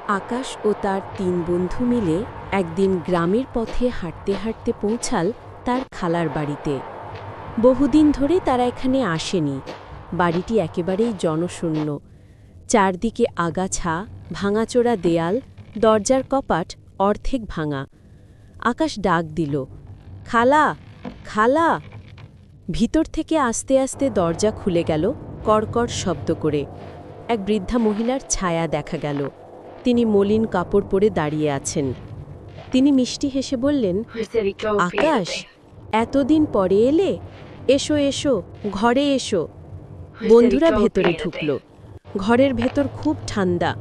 আকাশ ও তার ৩ বন্ধু মিলে একদিন গ্রামের পথে হাঁটতে হাঁটতে পৌঁছাল তার খালার বাড়িতে। বহুদিন ধরে তারা এখানে আসেনি। বাড়িটি একেবারেই জনশূন্য। চারদিকে আগাছা, ভাঙাচোরা দেয়াল, দরজার কপাট অর্ধেক ভাঙা। আকাশ ডাক দিল, খালা, খালা। ভিতর থেকে আস্তে আস্তে দরজা খুলে গেল কড়কড় শব্দ করে। এক বৃদ্ধা মহিলার ছায়া দেখা গেল। তিনি মলিন কাপড় পরে দাঁড়িয়ে আছেন। তিনি মিষ্টি হেসে বললেন, আকাশ, এতদিন পরে এলে? এসো এসো, ঘরে এসো। বন্ধুরা ভেতরে ঢুকল। ঘরের ভেতর খুব ঠান্ডা,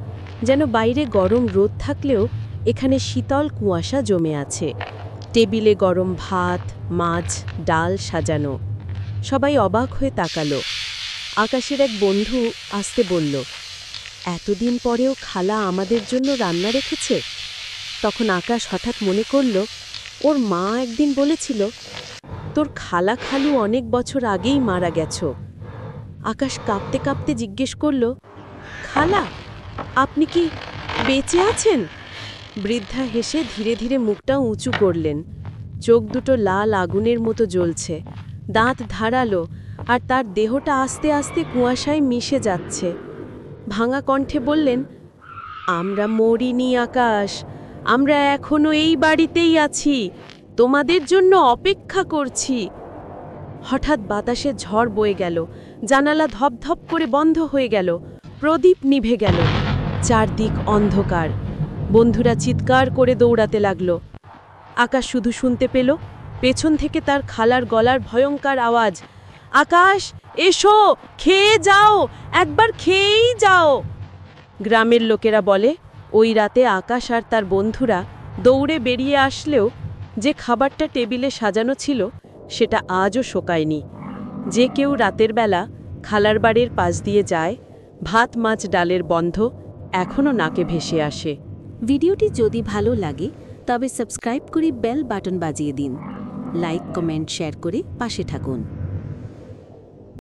যেন বাইরে গরম রোদ থাকলেও এখানে শীতল কুয়াশা জমে আছে। টেবিলে গরম ভাত, মাছ, ডাল সাজানো। সবাই অবাক হয়ে তাকালো। আকাশের এক বন্ধু আসতে বলল, এতদিন পরেও খালা আমাদের জন্য রান্না রেখেছে। তখন আকাশ হঠাৎ মনে করল, ওর মা একদিন বলেছিল, তোর খালা খালু অনেক বছর আগেই মারা গেছ। আকাশ কাঁপতে কাঁপতে জিজ্ঞেস করল, খালা, আপনি কি বেঁচে আছেন? বৃদ্ধা হেসে ধীরে ধীরে মুখটা উঁচু করলেন। চোখ দুটো লাল আগুনের মতো জ্বলছে, দাঁত ধারালো, আর তার দেহটা আস্তে আস্তে কুয়াশায় মিশে যাচ্ছে। ভাঙা কণ্ঠে বললেন, আমরা মরিনি আকাশ, আমরা এখনো এই বাড়িতেই আছি, তোমাদের জন্য অপেক্ষা করছি। হঠাৎ বাতাসে ঝড় বয়ে গেল, জানালা ধপধপ করে বন্ধ হয়ে গেল, প্রদীপ নিভে গেল। চারদিক অন্ধকার। বন্ধুরা চিৎকার করে দৌড়াতে লাগল। আকাশ শুধু শুনতে পেল পেছন থেকে তার খালার গলার ভয়ঙ্কর আওয়াজ, আকাশ, এসো, খেয়ে যাও, একবার খেয়েই যাও। গ্রামের লোকেরা বলে, ওই রাতে আকাশ আর তার বন্ধুরা দৌড়ে বেরিয়ে আসলেও যে খাবারটা টেবিলে সাজানো ছিল সেটা আজও শোকায়নি। যে কেউ রাতের বেলা খালার বাড়ির পাশ দিয়ে যায়, ভাত মাছ ডালের গন্ধ এখনও নাকে ভেসে আসে। ভিডিওটি যদি ভালো লাগে তবে সাবস্ক্রাইব করে বেল বাটন বাজিয়ে দিন। লাইক, কমেন্ট, শেয়ার করে পাশে থাকুন।